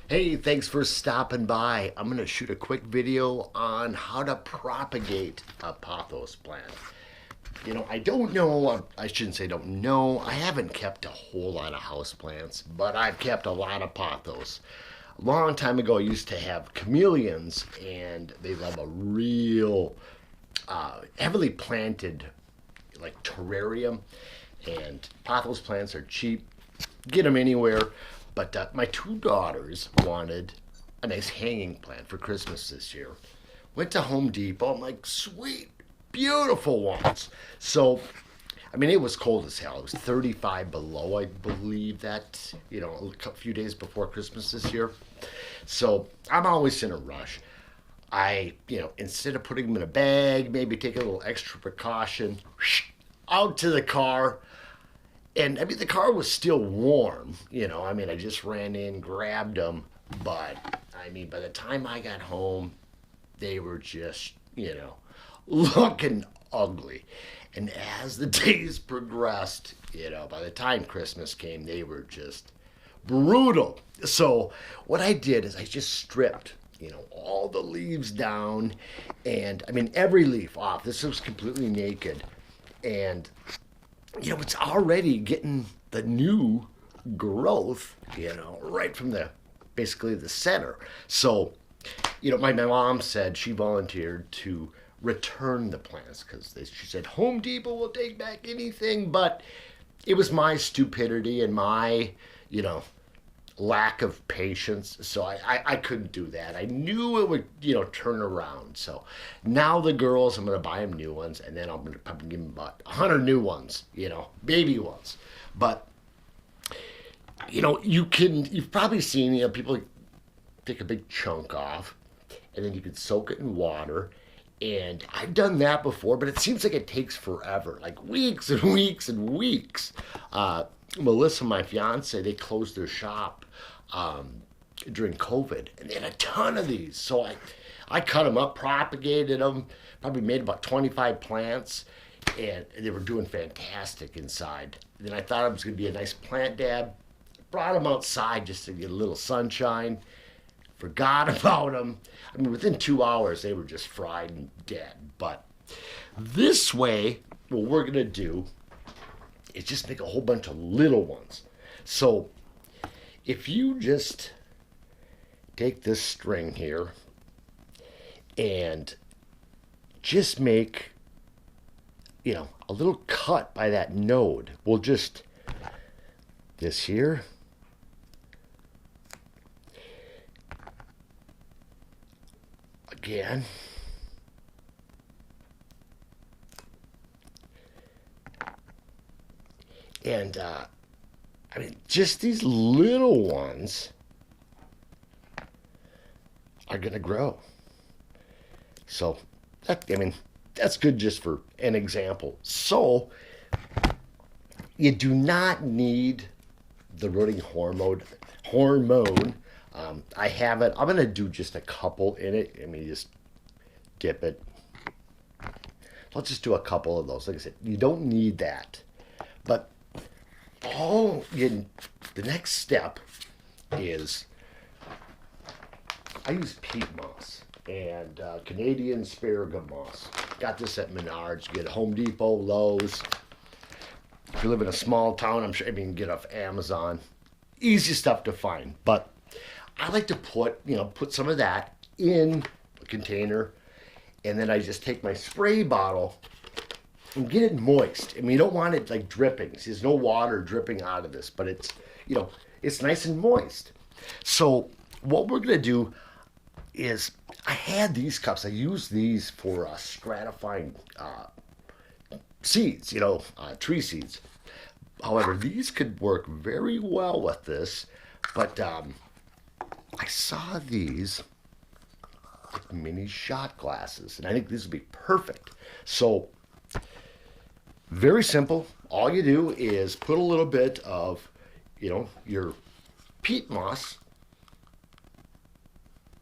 Hey, thanks for stopping by. I'm going to shoot a quick video on how to propagate a pothos plant. I don't know, I shouldn't say don't know. I haven't kept a whole lot of house plants, but I've kept a lot of pothos. A long time ago, I used to have chameleons, and they love a real heavily planted, like terrarium. And pothos plants are cheap, get them anywhere. But my two daughters wanted a nice hanging plant for Christmas this year. Went to Home Depot. I'm like, sweet, beautiful ones. So, I mean, it was cold as hell. It was 35 below, I believe, a few days before Christmas this year. So I'm always in a rush. Instead of putting them in a bag, maybe take a little extra precaution, out to the car. And I mean, the car was still warm. I just ran in, grabbed them, but I mean, by the time I got home, they were just, looking ugly. And as the days progressed, by the time Christmas came, they were just brutal. So what I did is I just stripped, all the leaves down, and I mean, every leaf off. This was completely naked. And it's already getting the new growth, right from basically the center. So, my mom said she volunteered to return the plants because she said Home Depot will take back anything, but it was my stupidity and my, lack of patience. So I couldn't do that. I knew it would, turn around. So now the girls, I'm going to buy them new ones, and then I'm going to probably give them about 100 new ones, baby ones. But, you've probably seen, people take a big chunk off, and then you can soak it in water. And I've done that before, but it seems like it takes forever, like weeks and weeks and weeks. Melissa, my fiance, they closed their shop during COVID, and they had a ton of these. So I cut them up, propagated them, probably made about 25 plants, and they were doing fantastic inside. Then I thought it was going to be a nice plant dab. Brought them outside just to get a little sunshine. Forgot about them. I mean, within 2 hours, they were just fried and dead. But this way, what we're going to do is just make a whole bunch of little ones. So if you just take this string here and just make, a little cut by that node, we'll just, this here, again, and I mean, just these little ones are going to grow. So, that's good just for an example. So, you do not need the rooting hormone. I have it. I'm going to do just a couple in it. Just dip it. Let's just do a couple of those. Like I said, you don't need that. But the next step is I use peat moss and Canadian sphagnum moss. Got this at Menards. You get Home Depot, Lowe's. If you live in a small town, I'm sure you can get off Amazon. Easy stuff to find. But I like to put some of that in a container, and then I just take my spray bottle and get it moist. You don't want it like dripping. See, there's no water dripping out of this, but it's nice and moist. So what we're gonna do is, I had these cups. I use these for stratifying seeds, tree seeds. However, these could work very well with this, but I saw these like mini shot glasses, and I think these would be perfect. So, very simple. All you do is put a little bit of, your peat moss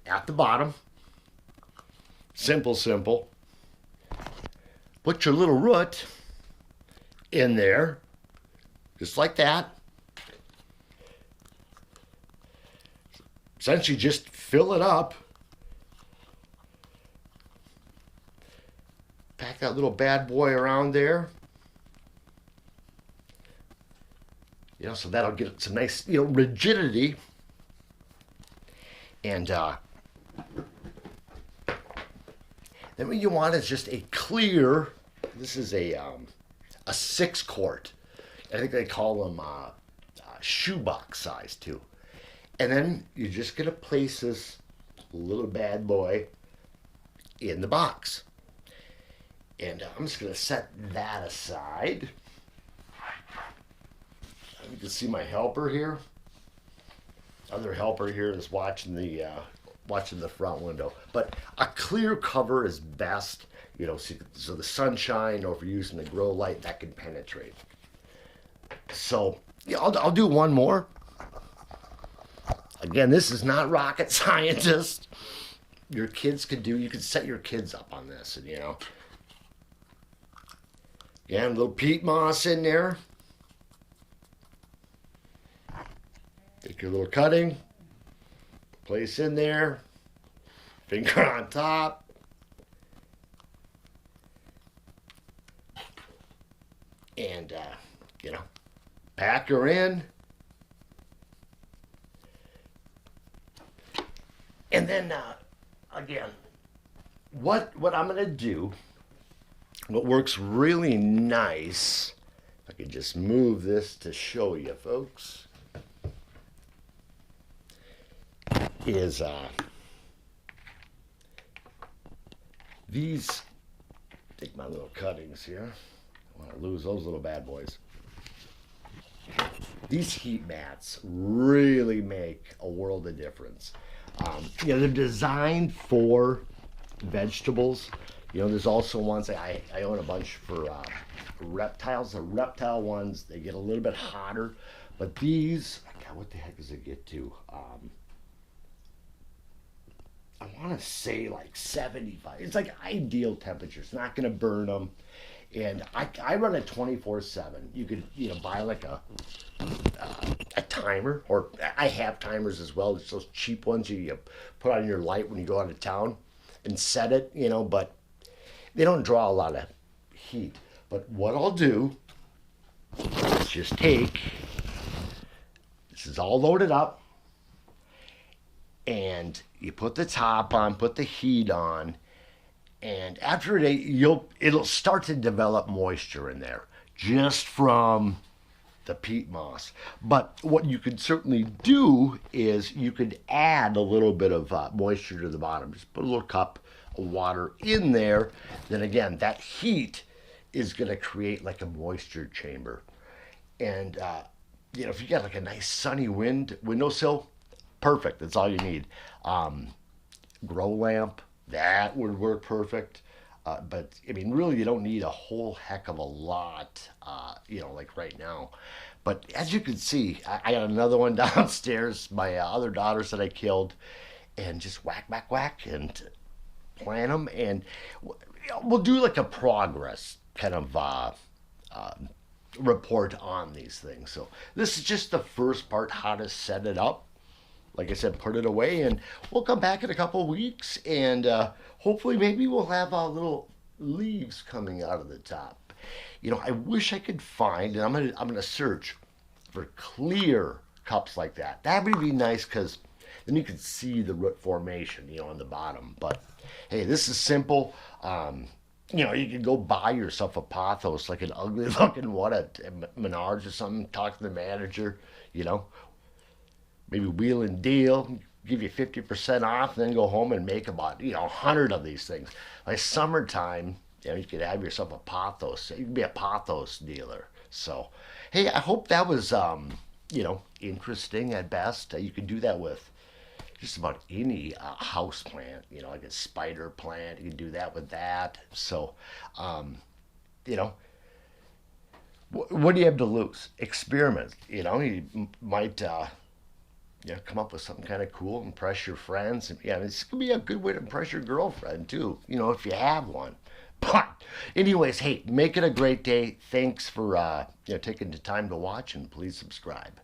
at the bottom. Simple, simple. Put your little root in there, just like that. essentially just fill it up. Pack that little bad boy around there. You know, so that'll get some nice, you know, rigidity. And then what you want is just a clear, this is a 6-quart. I think they call them shoebox size too. And then you're just going to place this little bad boy in the box. And I'm just going to set that aside. You can see my helper here. Other helper here is watching the front window. But a clear cover is best, you know, so the sunshine, or if you're using a grow light, that can penetrate. So yeah, I'll do one more. Again, this is not rocket scientist. Your kids could do. You could set your kids up on this, and you know, yeah, a little peat moss in there. Take your little cutting, place in there, finger on top. And, you know, pack her in. And then, again, what I'm going to do, what works really nice, if I could just move this to show you, folks, is these, take my little cuttings here. I want to lose those little bad boys. These heat mats really make a world of difference. You know, they're designed for vegetables. You know, there's also ones that I own a bunch for reptiles. The reptile ones, they get a little bit hotter, but these, God, what the heck does it get to? I want to say like 75. It's like ideal temperature. It's not going to burn them. And I run it 24/7. You could, you know, buy like a timer, or I have timers as well. It's those cheap ones you put on your light when you go out of town and set it, you know, but they don't draw a lot of heat. But what I'll do is just take, this is all loaded up, and you put the top on, put the heat on, and after a day, it'll start to develop moisture in there just from the peat moss. But what you could certainly do is you could add a little bit of moisture to the bottom. Just put a little cup of water in there. Then again, that heat is going to create like a moisture chamber. And you know, if you got like a nice sunny windowsill, perfect. That's all you need. Grow lamp, that would work perfect. But I mean, really, you don't need a whole heck of a lot, you know, like right now. But as you can see, I got another one downstairs. My other daughters that I killed, and just whack, whack, whack, and plant them. And we'll do like a progress kind of report on these things. So this is just the first part, how to set it up. Like I said, put it away, and we'll come back in a couple of weeks, and hopefully maybe we'll have little leaves coming out of the top. You know, I wish I could find, and I'm gonna search for clear cups like that. That would be nice, because then you can see the root formation, you know, on the bottom. But hey, this is simple. You know, you can go buy yourself a Pothos, like an ugly looking one at Menards or something. Talk to the manager, you know. Maybe wheel and deal, give you 50% off, and then go home and make about, you know, 100 of these things. By summertime, you know, you could have yourself a Pothos. You can be a Pothos dealer. So, hey, I hope that was, you know, interesting at best. You can do that with just about any house plant, you know, like a spider plant. You can do that with that. So, you know, what do you have to lose? Experiment. You know, you might... you know, come up with something kind of cool, impress your friends. And, yeah, it's going to be a good way to impress your girlfriend, too, you know, if you have one. But anyways, hey, make it a great day. Thanks for, you know, taking the time to watch, and please subscribe.